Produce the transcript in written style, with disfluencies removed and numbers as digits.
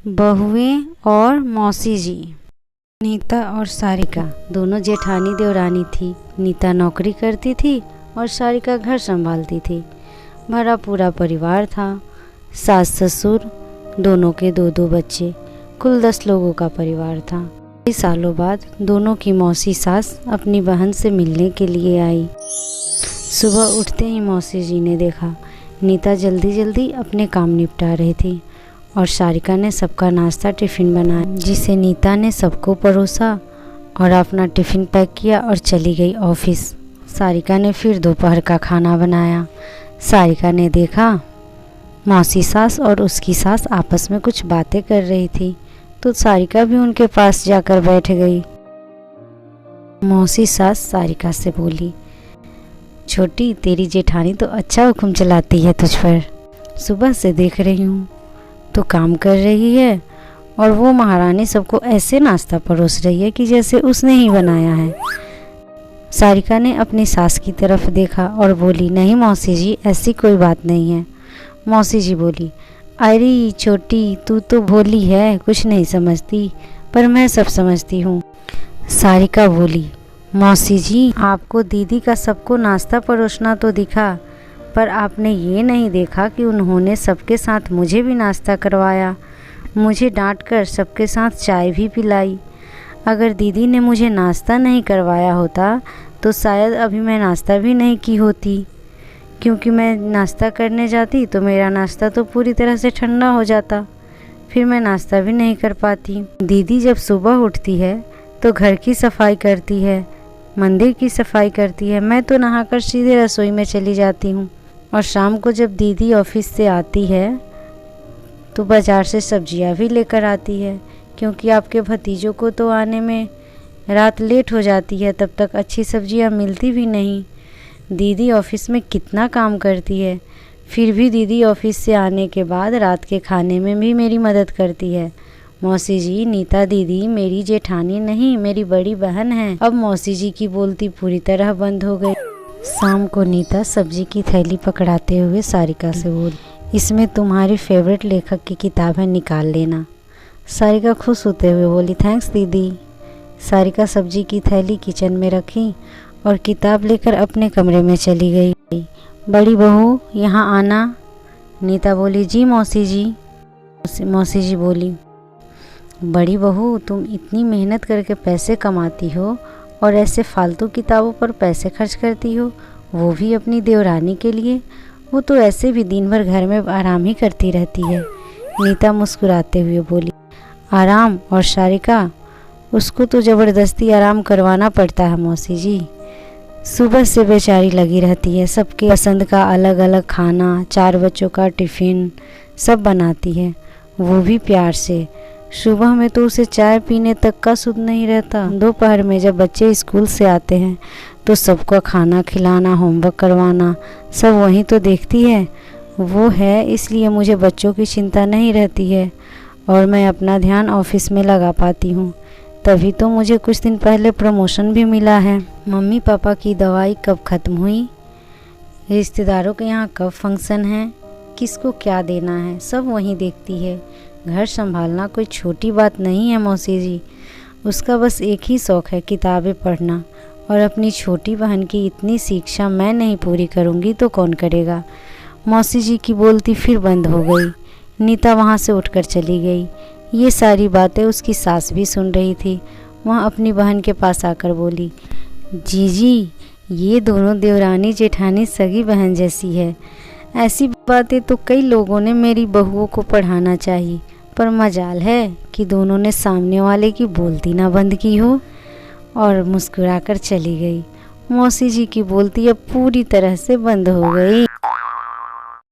बहुएं और मौसी जी। नीता और सारिका दोनों जेठानी देवरानी थी। नीता नौकरी करती थी और सारिका घर संभालती थी। भरा पूरा परिवार था, सास ससुर, दोनों के दो दो बच्चे, कुल 10 लोगों का परिवार था। कई सालों बाद दोनों की मौसी सास अपनी बहन से मिलने के लिए आई। सुबह उठते ही मौसी जी ने देखा नीता जल्दी जल्दी अपने काम निपटा रही थी और सारिका ने सबका नाश्ता टिफ़िन बनाया, जिसे नीता ने सबको परोसा और अपना टिफ़िन पैक किया और चली गई ऑफिस। सारिका ने फिर दोपहर का खाना बनाया। सारिका ने देखा मौसी सास और उसकी सास आपस में कुछ बातें कर रही थी, तो सारिका भी उनके पास जाकर बैठ गई। मौसी सास सारिका से बोली, छोटी, तेरी जेठानी तो अच्छा हुक्म चलाती है तुझ पर। सुबह से देख रही हूँ तो काम कर रही है और वो महारानी सबको ऐसे नाश्ता परोस रही है कि जैसे उसने ही बनाया है। सारिका ने अपनी सास की तरफ देखा और बोली, नहीं मौसी जी, ऐसी कोई बात नहीं है। मौसी जी बोली, अरे छोटी, तू तो भोली है, कुछ नहीं समझती, पर मैं सब समझती हूँ। सारिका बोली, मौसी जी, आपको दीदी का सबको नाश्ता परोसना तो दिखा, पर आपने ये नहीं देखा कि उन्होंने सबके साथ मुझे भी नाश्ता करवाया, मुझे डांटकर सबके साथ चाय भी पिलाई। अगर दीदी ने मुझे नाश्ता नहीं करवाया होता तो शायद अभी मैं नाश्ता भी नहीं की होती, क्योंकि मैं नाश्ता करने जाती तो मेरा नाश्ता तो पूरी तरह से ठंडा हो जाता, फिर मैं नाश्ता भी नहीं कर पाती। दीदी जब सुबह उठती है तो घर की सफाई करती है, मंदिर की सफाई करती है, मैं तो नहाकर सीधे रसोई में चली जाती हूँ। और शाम को जब दीदी ऑफिस से आती है तो बाज़ार से सब्जियाँ भी लेकर आती है, क्योंकि आपके भतीजों को तो आने में रात लेट हो जाती है, तब तक अच्छी सब्जियाँ मिलती भी नहीं। दीदी ऑफिस में कितना काम करती है, फिर भी दीदी ऑफिस से आने के बाद रात के खाने में भी मेरी मदद करती है। मौसी जी, नीता दीदी मेरी जेठानी नहीं, मेरी बड़ी बहन है। अब मौसी जी की बोलती पूरी तरह बंद हो गई। शाम को नीता सब्जी की थैली पकड़ाते हुए सारिका से बोली, इसमें तुम्हारी फेवरेट लेखक की किताब है, निकाल लेना। सारिका खुश होते हुए बोली, थैंक्स दीदी। सारिका सब्जी की थैली किचन में रखी और किताब लेकर अपने कमरे में चली गई। बड़ी बहू, यहाँ आना। नीता बोली, जी मौसी जी। मौसी जी बोली, बड़ी बहू, तुम इतनी मेहनत करके पैसे कमाती हो और ऐसे फालतू किताबों पर पैसे खर्च करती हो, वो भी अपनी देवरानी के लिए। वो तो ऐसे भी दिन भर घर में आराम ही करती रहती है। नीता मुस्कुराते हुए बोली, आराम? और सारिका, उसको तो ज़बरदस्ती आराम करवाना पड़ता है मौसी जी। सुबह से बेचारी लगी रहती है, सबके पसंद का अलग अलग खाना, 4 बच्चों का टिफ़िन सब बनाती है, वो भी प्यार से। सुबह में तो उसे चाय पीने तक का सुध नहीं रहता। दोपहर में जब बच्चे स्कूल से आते हैं तो सबको खाना खिलाना, होमवर्क करवाना, सब वहीं तो देखती है। वो है, इसलिए मुझे बच्चों की चिंता नहीं रहती है और मैं अपना ध्यान ऑफिस में लगा पाती हूँ। तभी तो मुझे कुछ दिन पहले प्रमोशन भी मिला है। मम्मी पापा की दवाई कब ख़त्म हुई, रिश्तेदारों के यहाँ कब फंक्शन है, किसको क्या देना है, सब वहीं देखती है। घर संभालना कोई छोटी बात नहीं है मौसी जी। उसका बस एक ही शौक़ है, किताबें पढ़ना, और अपनी छोटी बहन की इतनी शिक्षा मैं नहीं पूरी करूँगी तो कौन करेगा। मौसी जी की बोलती फिर बंद हो गई। नीता वहाँ से उठकर चली गई। ये सारी बातें उसकी सास भी सुन रही थी। वह अपनी बहन के पास आकर बोली, जीजी, ये दोनों देवरानी जेठानी सगी बहन जैसी है। ऐसी बातें तो कई लोगों ने मेरी बहुओं को पढ़ाना चाहिए, पर मजाल है कि दोनों ने सामने वाले की बोलती ना बंद की हो। और मुस्कुराकर चली गई। मौसी जी की बोलती अब पूरी तरह से बंद हो गई।